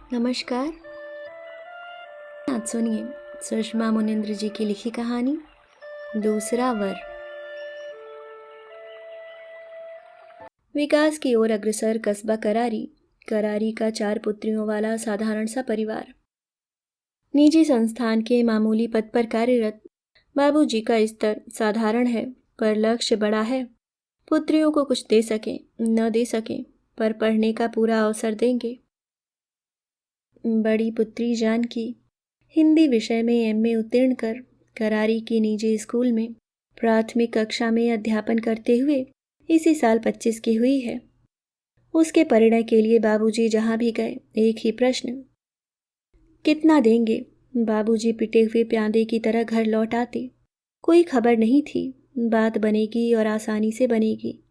नमस्कार। आज सुनिए सुषमा मुनिंद्र जी की लिखी कहानी दूसरा वर। विकास की ओर अग्रसर कस्बा करारी। करारी का 4 पुत्रियों वाला साधारण सा परिवार। निजी संस्थान के मामूली पद पर कार्यरत बाबूजी का स्तर साधारण है, पर लक्ष्य बड़ा है। पुत्रियों को कुछ दे सके न दे सके, पर पढ़ने का पूरा अवसर देंगे। बड़ी पुत्री जानकी हिंदी विषय में एमए उत्तीर्ण कर करारी की निजी स्कूल में प्राथमिक कक्षा में अध्यापन करते हुए इसी साल 25 की हुई है। उसके परिणय के लिए बाबूजी जहां भी गए एक ही प्रश्न, कितना देंगे। बाबूजी पिटे हुए प्यादे की तरह घर लौट आते। कोई खबर नहीं थी, बात बनेगी और आसानी से बनेगी।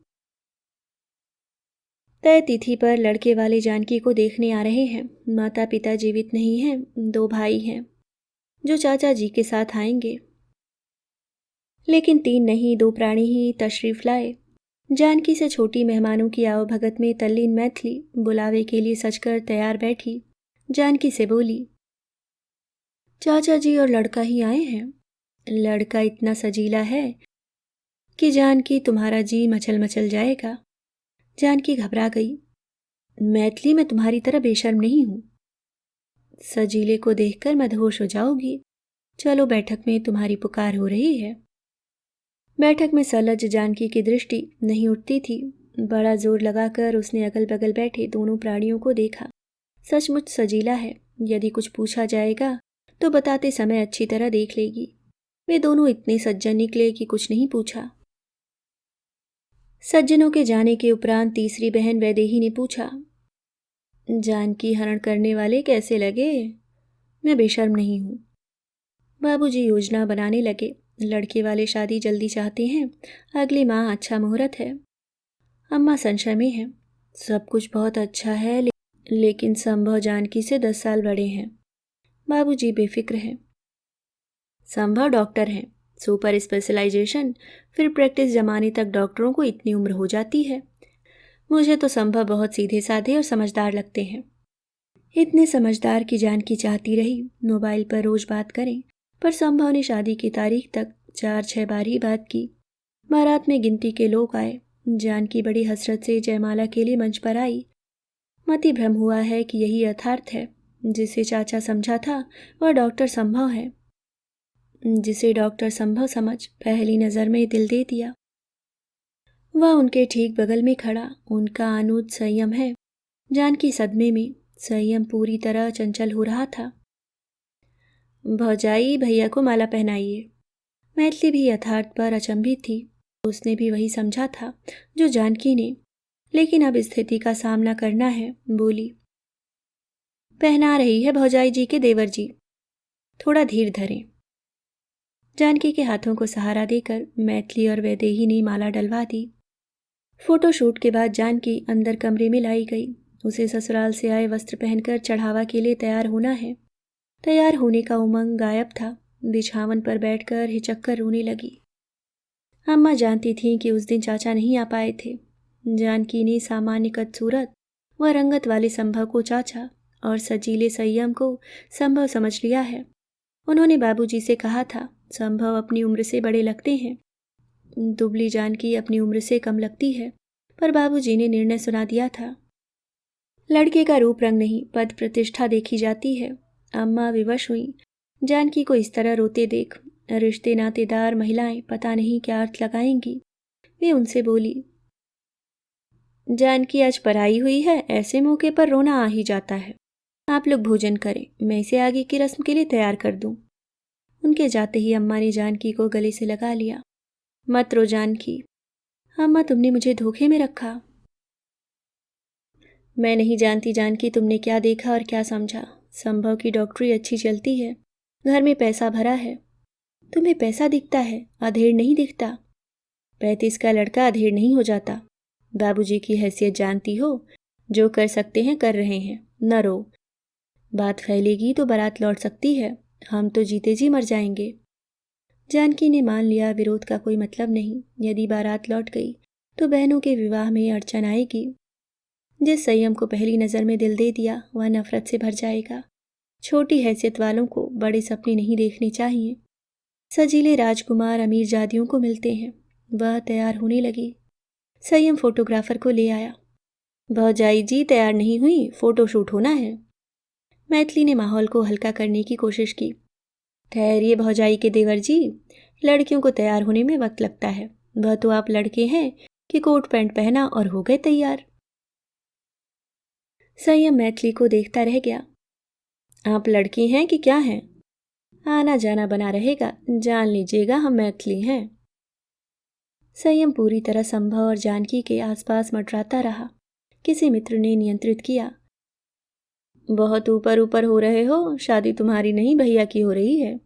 तय तिथि पर लड़के वाले जानकी को देखने आ रहे हैं। माता पिता जीवित नहीं हैं, 2 भाई हैं जो चाचा जी के साथ आएंगे। लेकिन 3 नहीं, 2 प्राणी ही तशरीफ लाए। जानकी से छोटी मेहमानों की आवभगत में तल्लीन मैथिली बुलावे के लिए सजकर तैयार बैठी। जानकी से बोली, चाचा जी और लड़का ही आए हैं। लड़का इतना सजीला है कि जानकी तुम्हारा जी मचल मचल जाएगा। जानकी घबरा गई। मैथिली, मैं तुम्हारी तरह बेशर्म नहीं हूं। सजीले को देखकर मदहोश हो जाओगी। चलो, बैठक में तुम्हारी पुकार हो रही है। बैठक में सलज जानकी की दृष्टि नहीं उठती थी। बड़ा जोर लगाकर उसने अगल बगल बैठे दोनों प्राणियों को देखा। सचमुच सजीला है। यदि कुछ पूछा जाएगा तो बताते समय अच्छी तरह देख लेगी। वे दोनों इतने सज्जन निकले कि कुछ नहीं पूछा। सज्जनों के जाने के उपरांत तीसरी बहन वैदेही ने पूछा, जानकी हरण करने वाले कैसे लगे? मैं बेशर्म नहीं हूं। बाबूजी योजना बनाने लगे। लड़के वाले शादी जल्दी चाहते हैं। अगली माह अच्छा मुहूर्त है। अम्मा संशय में हैं। सब कुछ बहुत अच्छा है, लेकिन संभव जानकी से 10 साल बड़े हैं। बाबूजी बेफिक्र हैं। संभव डॉक्टर हैं, सुपर स्पेशलाइजेशन, फिर प्रैक्टिस जमाने तक डॉक्टरों को इतनी उम्र हो जाती है। मुझे तो संभव बहुत सीधे साधे और समझदार लगते हैं। इतने समझदार की जानकी चाहती रही मोबाइल पर रोज बात करें, पर संभव ने शादी की तारीख तक 4-6 बार ही बात की। बारात में गिनती के लोग आए। जानकी बड़ी हसरत से जयमाला के लिए मंच पर आई। मति भ्रम हुआ है कि यही यथार्थ है। जिसे चाचा समझा था वह डॉक्टर संभव है, जिसे डॉक्टर संभव समझ पहली नजर में दिल दे दिया। वह उनके ठीक बगल में खड़ा, उनका अनूद संयम है। जानकी सदमे में, संयम पूरी तरह चंचल हो रहा था। भौजाई, भैया को माला पहनाइए। मैथिली भी यथार्थ पर अचंभित थी। उसने भी वही समझा था जो जानकी ने, लेकिन अब स्थिति का सामना करना है। बोली, पहना रही है भौजाई जी के देवर जी, थोड़ा धीर धरें। जानकी के हाथों को सहारा देकर मैथिली और वैदेही ने माला डलवा दी। फोटोशूट के बाद जानकी अंदर कमरे में लाई गई। उसे ससुराल से आए वस्त्र पहनकर चढ़ावा के लिए तैयार होना है। तैयार होने का उमंग गायब था। बिछावन पर बैठकर हिचककर रोने लगी। अम्मा जानती थीं कि उस दिन चाचा नहीं आ पाए थे। जानकी ने सामान्य कद सूरत व रंगत वाले संभव को चाचा और सजीले संयम को संभव समझ लिया है। उन्होंने बाबूजी से कहा था, संभव अपनी उम्र से बड़े लगते हैं, दुबली जानकी अपनी उम्र से कम लगती है। पर बाबूजी ने निर्णय सुना दिया था। लड़के का रूप रंग नहीं, पद प्रतिष्ठा देखी जाती है। अम्मा विवश हुई जानकी को इस तरह रोते देख। रिश्ते नातेदार महिलाएं पता नहीं क्या अर्थ लगाएंगी। वे उनसे बोली, जानकी आज पराई हुई है, ऐसे मौके पर रोना आ ही जाता है। आप लोग भोजन करें, मैं इसे आगे की रस्म के लिए तैयार कर दूं। उनके जाते ही अम्मा ने जानकी को गले से लगा लिया। मत रो जानकी। अम्मा, तुमने मुझे धोखे में रखा। मैं नहीं जानती जानकी तुमने क्या देखा और क्या समझा। संभव की डॉक्टरी अच्छी चलती है, घर में पैसा भरा है। तुम्हें पैसा दिखता है, अधेड़ नहीं दिखता। 35 का लड़का अधेड़ नहीं हो जाता। बाबूजी की हैसियत जानती हो, जो कर सकते हैं कर रहे हैं, न रो। बात फैलेगी तो बारात लौट सकती है, हम तो जीते जी मर जाएंगे। जानकी ने मान लिया विरोध का कोई मतलब नहीं। यदि बारात लौट गई तो बहनों के विवाह में अड़चन आएगी। जिस संयम को पहली नज़र में दिल दे दिया वह नफरत से भर जाएगा। छोटी हैसियत वालों को बड़े सपने नहीं देखने चाहिए। सजीले राजकुमार अमीर जादियों को मिलते हैं। वह तैयार होने लगी। संयम फोटोग्राफर को ले आया। भौजाई जी तैयार नहीं हुई, फोटोशूट होना है। मैथिली ने माहौल को हल्का करने की कोशिश की। ठहरिए भौजाई के देवर जी, लड़कियों को तैयार होने में वक्त लगता है। वह तो आप लड़के हैं कि कोट पैंट पहना और हो गए तैयार। संयम मैथिली को देखता रह गया। आप लड़की हैं कि क्या हैं? आना जाना बना रहेगा, जान लीजिएगा हम मैथिली हैं। संयम पूरी तरह संभव और जानकी के आसपास मंडराता रहा। किसी मित्र ने नियंत्रित किया। बहुत ऊपर ऊपर हो रहे हो, शादी तुम्हारी नहीं भैया की हो रही है।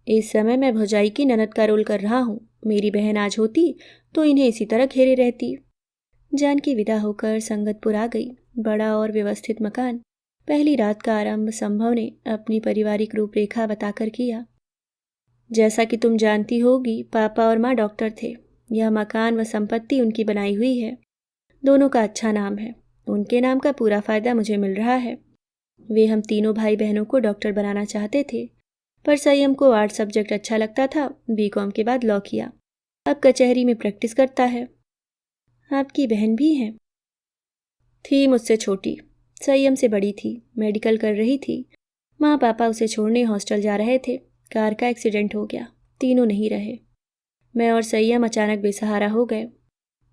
इस समय मैं भौजाई की ननद का रोल कर रहा हूँ। मेरी बहन आज होती तो इन्हें इसी तरह घेरे रहती। जानकी विदा होकर संगतपुर आ गई। बड़ा और व्यवस्थित मकान। पहली रात का आरंभ संभव ने अपनी पारिवारिक रूपरेखा बताकर किया। जैसा कि तुम जानती होगी, पापा और माँ डॉक्टर थे। यह मकान व संपत्ति उनकी बनाई हुई है। दोनों का अच्छा नाम है। उनके नाम का पूरा फायदा मुझे मिल रहा है। वे हम तीनों भाई बहनों को डॉक्टर बनाना चाहते थे, पर संयम को आर्ट सब्जेक्ट अच्छा लगता था। बीकॉम के बाद लॉ किया। अब कचहरी में प्रैक्टिस करता है। आपकी बहन भी है? थी मुझसे छोटी, संयम से बड़ी थी। मेडिकल कर रही थी। माँ पापा उसे छोड़ने हॉस्टल जा रहे थे। कार का एक्सीडेंट हो गया। तीनों नहीं रहे। मैं और संयम अचानक बेसहारा हो गए।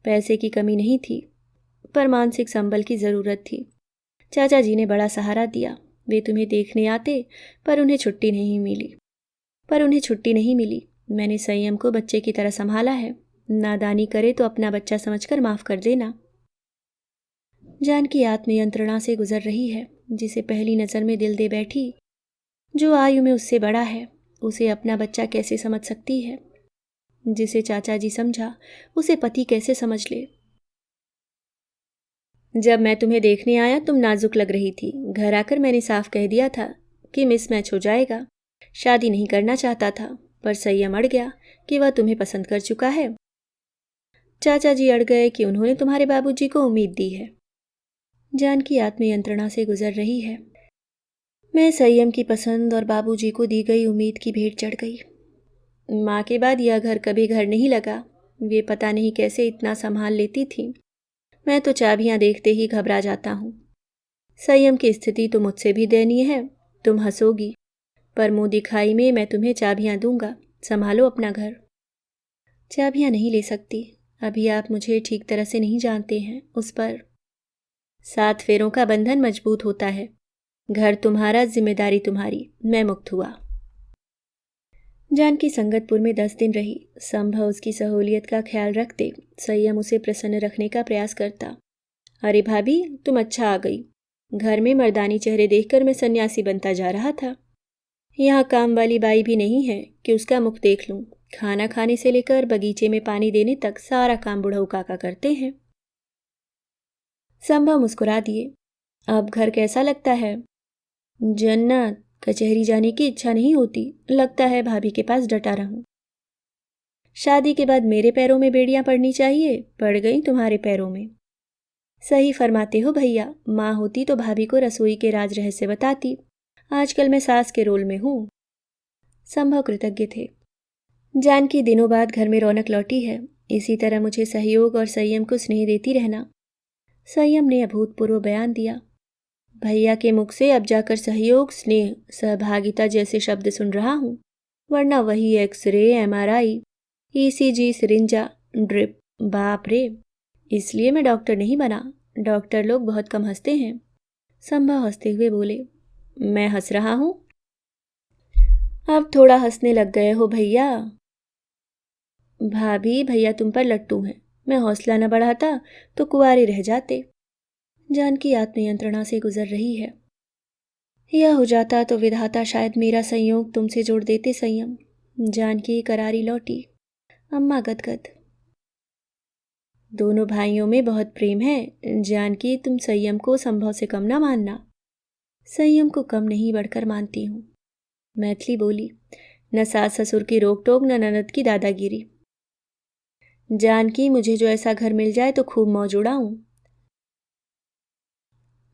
पैसे की कमी नहीं थी, पर मानसिक संबल की ज़रूरत थी। चाचा जी ने बड़ा सहारा दिया। वे तुम्हें देखने आते, पर उन्हें छुट्टी नहीं मिली। मैंने संयम को बच्चे की तरह संभाला है। नादानी करे तो अपना बच्चा समझकर माफ़ कर देना। जानकी आत्मयंत्रणा से गुजर रही है। जिसे पहली नज़र में दिल दे बैठी, जो आयु में उससे बड़ा है, उसे अपना बच्चा कैसे समझ सकती है? जिसे चाचा जी समझा, उसे पति कैसे समझ ले? जब मैं तुम्हें देखने आया तुम नाजुक लग रही थी। घर आकर मैंने साफ कह दिया था कि मिसमैच हो जाएगा। शादी नहीं करना चाहता था, पर संयम अड़ गया कि वह तुम्हें पसंद कर चुका है। चाचा जी अड़ गए कि उन्होंने तुम्हारे बाबूजी को उम्मीद दी है। जानकी आत्मयंत्रणा से गुजर रही है। मैं संयम की पसंद और बाबूजी को दी गई उम्मीद की भेंट चढ़ गई। माँ के बाद यह घर कभी घर नहीं लगा। वे पता नहीं कैसे इतना संभाल लेती थी। मैं तो चाबियां देखते ही घबरा जाता हूँ। संयम की स्थिति तो मुझसे भी दयनीय है। तुम हंसोगी, पर मुंह दिखाई में मैं तुम्हें चाबियां दूंगा। संभालो अपना घर। चाबियां नहीं ले सकती। अभी आप मुझे ठीक तरह से नहीं जानते हैं। उस पर 7 फेरों का बंधन मजबूत होता है। घर तुम्हारा, जिम्मेदारी तुम्हारी। मैं मुक्त हुआ। जानकी संगतपुर में 10 दिन रही। संभव उसकी सहूलियत का ख्याल रखते संयम उसे प्रसन्न रखने का प्रयास करता। अरे भाभी, तुम अच्छा आ गई। घर में मर्दानी चेहरे देखकर मैं सन्यासी बनता जा रहा था। यहाँ काम वाली बाई भी नहीं है कि उसका मुख देख लूं। खाना खाने से लेकर बगीचे में पानी देने तक सारा काम बुढ़ऊ काका करते हैं। संभव मुस्कुरा दिए। अब घर कैसा लगता है? जन्नत। कचहरी जाने की इच्छा नहीं होती। लगता है भाभी के पास डटा रहूं। शादी के बाद मेरे पैरों में बेड़ियां पड़नी चाहिए, पड़ गई तुम्हारे पैरों में। सही फरमाते हो भैया। माँ होती तो भाभी को रसोई के राज रहस्य बताती। आजकल मैं सास के रोल में हूँ। संभव कृतज्ञ थे। जानकी दिनों बाद घर में रौनक लौटी है। इसी तरह मुझे सहयोग और संयम को स्नेह देती रहना। संयम ने अभूतपूर्व बयान दिया। भैया के मुख से अब जाकर सहयोग, स्नेह, सहभागिता जैसे शब्द सुन रहा हूँ, वरना वही एक्सरे, MRI, ECG, सिरिंजा, ड्रिप। बाप रे! इसलिए मैं डॉक्टर नहीं बना। डॉक्टर लोग बहुत कम हंसते हैं। संभव हंसते हुए बोले। मैं हंस रहा हूँ? अब थोड़ा हंसने लग गए हो भैया। भाभी, भैया तुम पर लट्टू हैं। मैं हौसला न बढ़ाता तो कुंवारे रह जाते। जानकी आत्मयंत्रणा से गुजर रही है। यह हो जाता तो विधाता शायद मेरा संयोग तुमसे जोड़ देते संयम। जानकी करारी लौटी। अम्मा गदगद। दोनों भाइयों में बहुत प्रेम है। जानकी, तुम संयम को संभव से कम ना मानना। संयम को कम नहीं बढ़कर मानती हूँ। मैथिली बोली। न सास ससुर की रोक टोक, न ननद की दादागिरी। जानकी, मुझे जो ऐसा घर मिल जाए तो खूब मौज उड़ाऊं।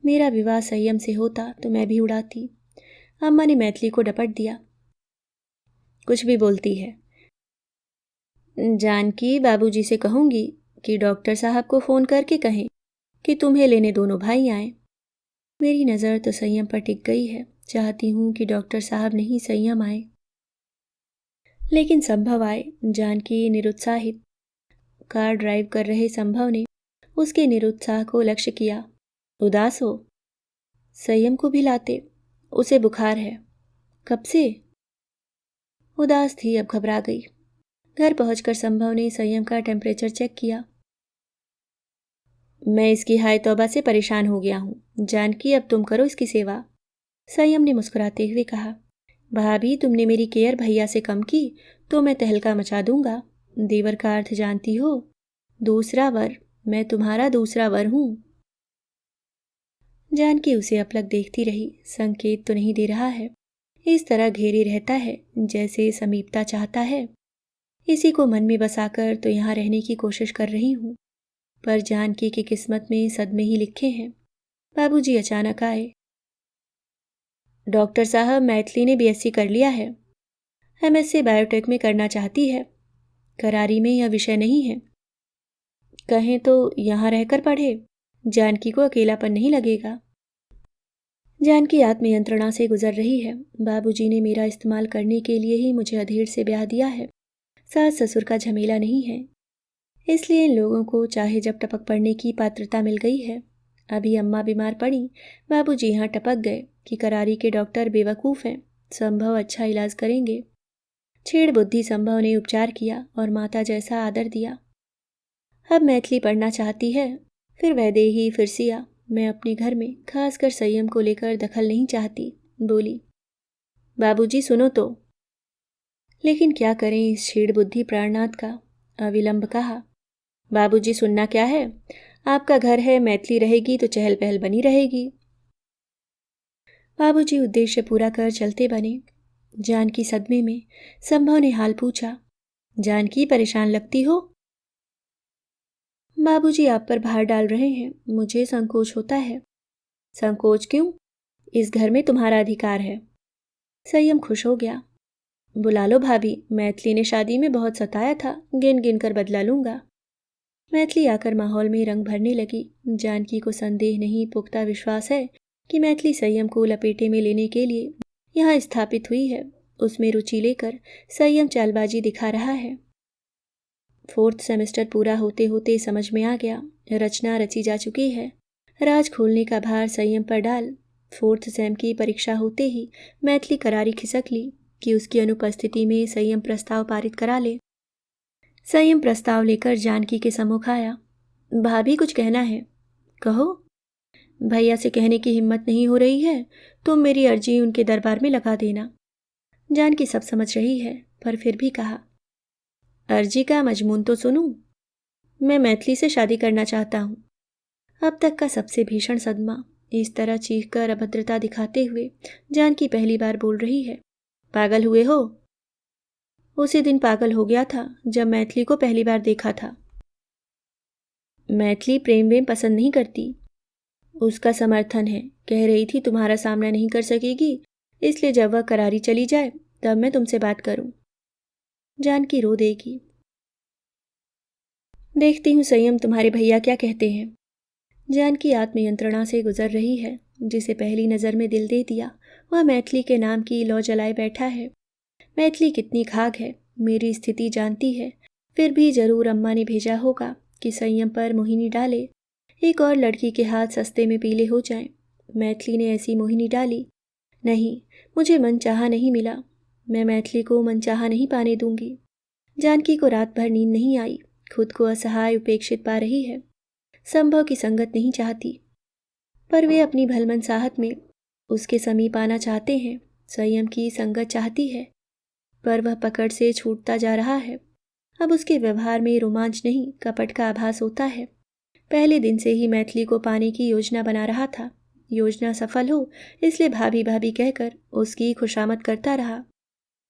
मेरा विवाह संयम से होता तो मैं भी उड़ाती। अम्मा ने मैथिली को डपट दिया। कुछ भी बोलती है। जानकी, बाबूजी से कहूंगी कि डॉक्टर साहब को फोन करके कहें कि तुम्हें लेने दोनों भाई आए। मेरी नज़र तो संयम पर टिक गई है। चाहती हूँ कि डॉक्टर साहब नहीं संयम आए, लेकिन संभव आए। जानकी निरुत्साहित। कार ड्राइव कर रहे संभव ने उसके निरुत्साह को लक्ष्य किया। उदास हो? संयम को भी लाते, उसे बुखार है। कब से? उदास थी, अब घबरा गई। घर पहुंचकर संभव ने संयम का टेम्परेचर चेक किया। मैं इसकी हाय तौबा से परेशान हो गया हूँ। जानकी, अब तुम करो इसकी सेवा। संयम ने मुस्कुराते हुए कहा। भाभी, तुमने मेरी केयर भैया से कम की तो मैं तहलका मचा दूंगा। देवर का अर्थ जानती हो? दूसरा वर। मैं तुम्हारा दूसरा वर हूं। जानकी उसे अपलक देखती रही। संकेत तो नहीं दे रहा है। इस तरह घेरे रहता है जैसे समीपता चाहता है। इसी को मन में बसाकर तो यहाँ रहने की कोशिश कर रही हूँ, पर जानकी की किस्मत में सदमे ही लिखे हैं। बाबूजी अचानक आए। डॉक्टर साहब, मैथिली ने बीएससी कर लिया है। एमएससी बायोटेक में करना चाहती है। करारी में यह विषय नहीं है। कहें तो यहाँ रहकर पढ़े। जानकी को अकेलापन नहीं लगेगा। जानकी आत्मयंत्रणा से गुजर रही है। बाबूजी ने मेरा इस्तेमाल करने के लिए ही मुझे अधीर से ब्याह दिया है। सास ससुर का झमेला नहीं है, इसलिए इन लोगों को चाहे जब टपक पड़ने की पात्रता मिल गई है। अभी अम्मा बीमार पड़ी, बाबूजी यहाँ टपक गए कि करारी के डॉक्टर बेवकूफ़ हैं, संभव अच्छा इलाज करेंगे। छेड़ बुद्धि संभव ने उपचार किया और माता जैसा आदर दिया। अब मैथिली पढ़ना चाहती है, फिर वैदेही, फिर सिया। मैं अपने घर में खासकर संयम को लेकर दखल नहीं चाहती। बोली, बाबूजी सुनो तो। लेकिन क्या करें इस छेड़ बुद्धि प्राणनाथ का। अविलंब कहा, बाबूजी सुनना क्या है? आपका घर है, मैथिली रहेगी तो चहल पहल बनी रहेगी। बाबूजी उद्देश्य पूरा कर चलते बने। जानकी सदमे में। संभव ने हाल पूछा। जानकी, परेशान लगती हो? बाबूजी आप पर भार डाल रहे हैं, मुझे संकोच होता है। संकोच क्यों? इस घर में तुम्हारा अधिकार है। संयम खुश हो गया। बुला लो भाभी, मैथिली ने शादी में बहुत सताया था, गिन गिन कर बदला लूंगा। मैथिली आकर माहौल में रंग भरने लगी। जानकी को संदेह नहीं, पुख्ता विश्वास है कि मैथिली संयम को लपेटे में लेने के लिए यहाँ स्थापित हुई है। उसमें रुचि लेकर संयम चालबाजी दिखा रहा है। 4th सेमेस्टर पूरा होते होते समझ में आ गया, रचना रची जा चुकी है। राज खोलने का भार संयम पर डाल। 4th सेम की परीक्षा होते ही मैथिली करारी खिसक ली कि उसकी अनुपस्थिति में संयम प्रस्ताव पारित करा ले। संयम प्रस्ताव लेकर जानकी के सम्मुख आया। भाभी, कुछ कहना है? कहो। भैया से कहने की हिम्मत नहीं हो रही है, तुम मेरी अर्जी उनके दरबार में लगा देना। जानकी सब समझ रही है, पर फिर भी कहा, अर्जी का मजमून तो सुनूं। मैं मैथिली से शादी करना चाहता हूँ। अब तक का सबसे भीषण सदमा। इस तरह चीखकर अभद्रता दिखाते हुए जानकी पहली बार बोल रही है। पागल हुए हो? उसी दिन पागल हो गया था जब मैथिली को पहली बार देखा था। मैथिली प्रेम वेम पसंद नहीं करती। उसका समर्थन है, कह रही थी तुम्हारा सामना नहीं कर सकेगी, इसलिए जब वह करारी चली जाए तब मैं तुमसे बात करूं। जानकी रो देगी। देखती हूँ संयम तुम्हारे भैया क्या कहते हैं। जानकी आत्मयंत्रणा से गुजर रही है। जिसे पहली नज़र में दिल दे दिया वह मैथिली के नाम की लौ जलाए बैठा है। मैथिली कितनी खाक है, मेरी स्थिति जानती है, फिर भी जरूर अम्मा ने भेजा होगा कि संयम पर मोहिनी डाले, एक और लड़की के हाथ सस्ते में पीले हो जाएं। मैथिली ने ऐसी मोहिनी डाली। नहीं, मुझे मनचाहा नहीं मिला। मैं मैथिली को मनचाहा नहीं पाने दूंगी। जानकी को रात भर नींद नहीं आई, खुद को असहाय उपेक्षित पा रही है। संभव की संगत नहीं चाहती, पर वे अपनी भलमनसाहत में उसके समीप आना चाहते हैं। संयम की संगत चाहती है, पर वह पकड़ से छूटता जा रहा है। अब उसके व्यवहार में रोमांच नहीं, कपट का आभास होता है। पहले दिन से ही मैथिली को पाने की योजना बना रहा था। योजना सफल हो इसलिए भाभी भाभी कहकर उसकी खुशामद करता रहा।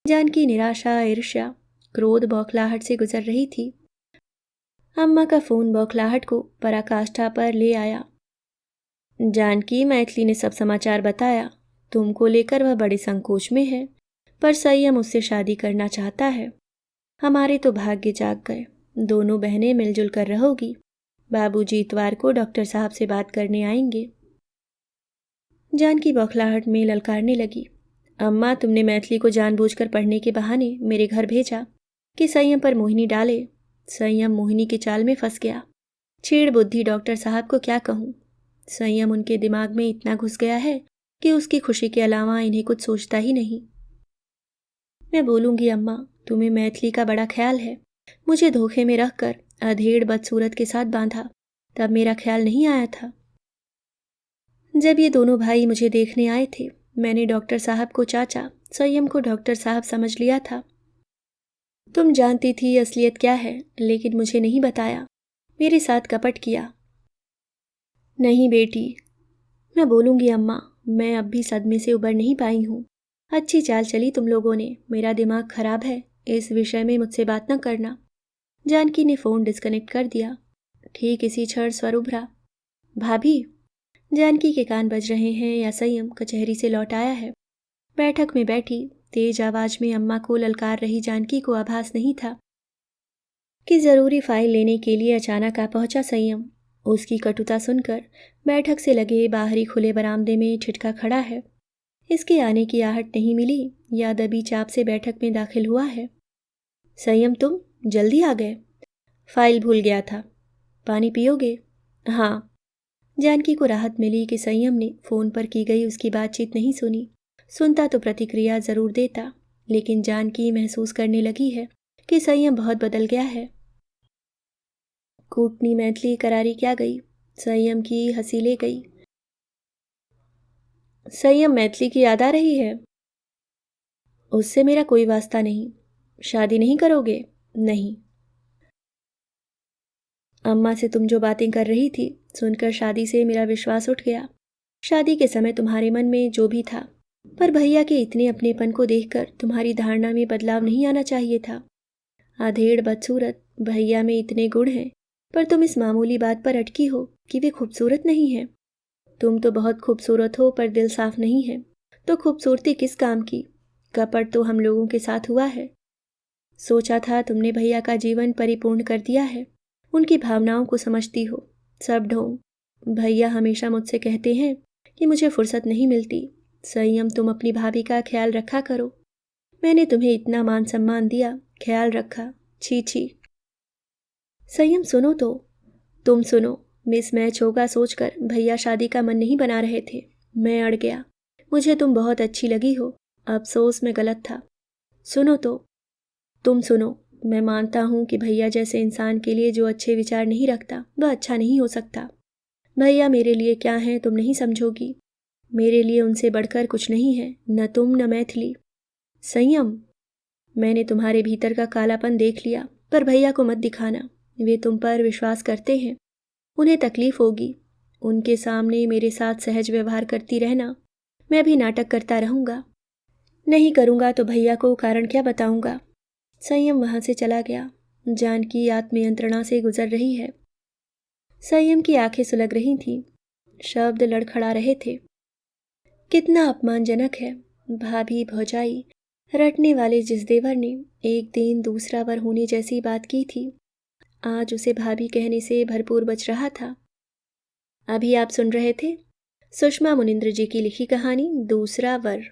जानकी निराशा, ईर्ष्या, क्रोध, बौखलाहट से गुजर रही थी। अम्मा का फोन बौखलाहट को पराकाष्ठा पर ले आया। जानकी, मैथिली ने सब समाचार बताया। तुमको लेकर वह बड़े संकोच में है, पर संयम उससे शादी करना चाहता है। हमारे तो भाग्य जाग गए। दोनों बहनें मिलजुल कर रहोगी। बाबूजी इतवार को डॉक्टर साहब से बात करने आएंगे। जानकी बौखलाहट में ललकारने लगी। अम्मा, तुमने मैथिली को जानबूझकर पढ़ने के बहाने मेरे घर भेजा कि संयम पर मोहिनी डाले। संयम मोहिनी के चाल में फंस गया। छेड़ बुद्धि डॉक्टर साहब को क्या कहूँ। संयम उनके दिमाग में इतना घुस गया है कि उसकी खुशी के अलावा इन्हें कुछ सोचता ही नहीं। मैं बोलूँगी अम्मा, तुम्हें मैथिली का बड़ा ख्याल है। मुझे धोखे में रखकर अधेड़ बदसूरत के साथ बांधा, तब मेरा ख्याल नहीं आया था। जब ये दोनों भाई मुझे देखने आए थे, मैंने डॉक्टर साहब को चाचा, संयम को डॉक्टर साहब समझ लिया था। तुम जानती थी असलियत क्या है, लेकिन मुझे नहीं बताया। मेरे साथ कपट किया। नहीं बेटी, मैं बोलूँगी अम्मा, मैं अब भी सदमे से उबर नहीं पाई हूँ। अच्छी चाल चली तुम लोगों ने। मेरा दिमाग खराब है। इस विषय में मुझसे बात न करना। जानकी ने फ़ोन डिस्कनेक्ट कर दिया। ठीक इसी क्षण स्वर उभरा। भाभी। जानकी के कान बज रहे हैं या संयम कचहरी से लौट आया है। बैठक में बैठी तेज आवाज में अम्मा को ललकार रही जानकी को आभास नहीं था कि जरूरी फाइल लेने के लिए अचानक आ पहुंचा संयम। उसकी कटुता सुनकर बैठक से लगे बाहरी खुले बरामदे में छिटका खड़ा है। इसके आने की आहट नहीं मिली या दबी चाप से बैठक में दाखिल हुआ है। संयम, तुम जल्दी आ गए। फाइल भूल गया था। पानी पियोगे? हाँ। जानकी को राहत मिली कि संयम ने फोन पर की गई उसकी बातचीत नहीं सुनी। सुनता तो प्रतिक्रिया जरूर देता, लेकिन जानकी महसूस करने लगी है कि संयम बहुत बदल गया है। कूटनी मैथिली करारी क्या गई, संयम की हंसी ले गई। संयम, मैथिली की याद आ रही है? उससे मेरा कोई वास्ता नहीं। शादी नहीं करोगे? नहीं। अम्मा से तुम जो बातें कर रही थी, सुनकर शादी से मेरा विश्वास उठ गया। शादी के समय तुम्हारे मन में जो भी था, पर भैया के इतने अपनेपन को देखकर तुम्हारी धारणा में बदलाव नहीं आना चाहिए था। आधेड़ बदसूरत भैया में इतने गुण हैं, पर तुम इस मामूली बात पर अटकी हो कि वे खूबसूरत नहीं हैं। तुम तो बहुत खूबसूरत हो, पर दिल साफ नहीं है, तो खूबसूरती किस काम की। कपट तो हम लोगों के साथ हुआ है। सोचा था तुमने भैया का जीवन परिपूर्ण कर दिया है। उनकी भावनाओं को समझती हो। सब ढोंग। भैया हमेशा मुझसे कहते हैं कि मुझे फुर्सत नहीं मिलती। संयम, तुम अपनी भाभी का ख्याल रखा करो। मैंने तुम्हें इतना मान सम्मान दिया, ख्याल रखा। छी छी। संयम, सुनो तो। तुम सुनो। मिसमैच होगा सोचकर भैया शादी का मन नहीं बना रहे थे। मैं अड़ गया। मुझे तुम बहुत अच्छी लगी हो। अफसोस मैं गलत था। सुनो तो। तुम सुनो। मैं मानता हूँ कि भैया जैसे इंसान के लिए जो अच्छे विचार नहीं रखता वह अच्छा नहीं हो सकता। भैया मेरे लिए क्या हैं तुम नहीं समझोगी। मेरे लिए उनसे बढ़कर कुछ नहीं है, न तुम न मैथिली। संयम, मैंने तुम्हारे भीतर का कालापन देख लिया, पर भैया को मत दिखाना। वे तुम पर विश्वास करते हैं। उन्हें तकलीफ होगी। उनके सामने मेरे साथ सहज व्यवहार करती रहना। मैं भी नाटक करता रहूँगा। नहीं करूँगा तो भैया को कारण क्या बताऊँगा। संयम वहां से चला गया। जानकी आत्मयंत्रणा से गुजर रही है। संयम की आंखें सुलग रही थीं। शब्द लड़खड़ा रहे थे। कितना अपमानजनक है। भाभी भौजाई रटने वाले जिस देवर ने एक दिन दूसरा वर होने जैसी बात की थी, आज उसे भाभी कहने से भरपूर बच रहा था। अभी आप सुन रहे थे सुषमा मुनिंद्र जी की लिखी कहानी दूसरा वर।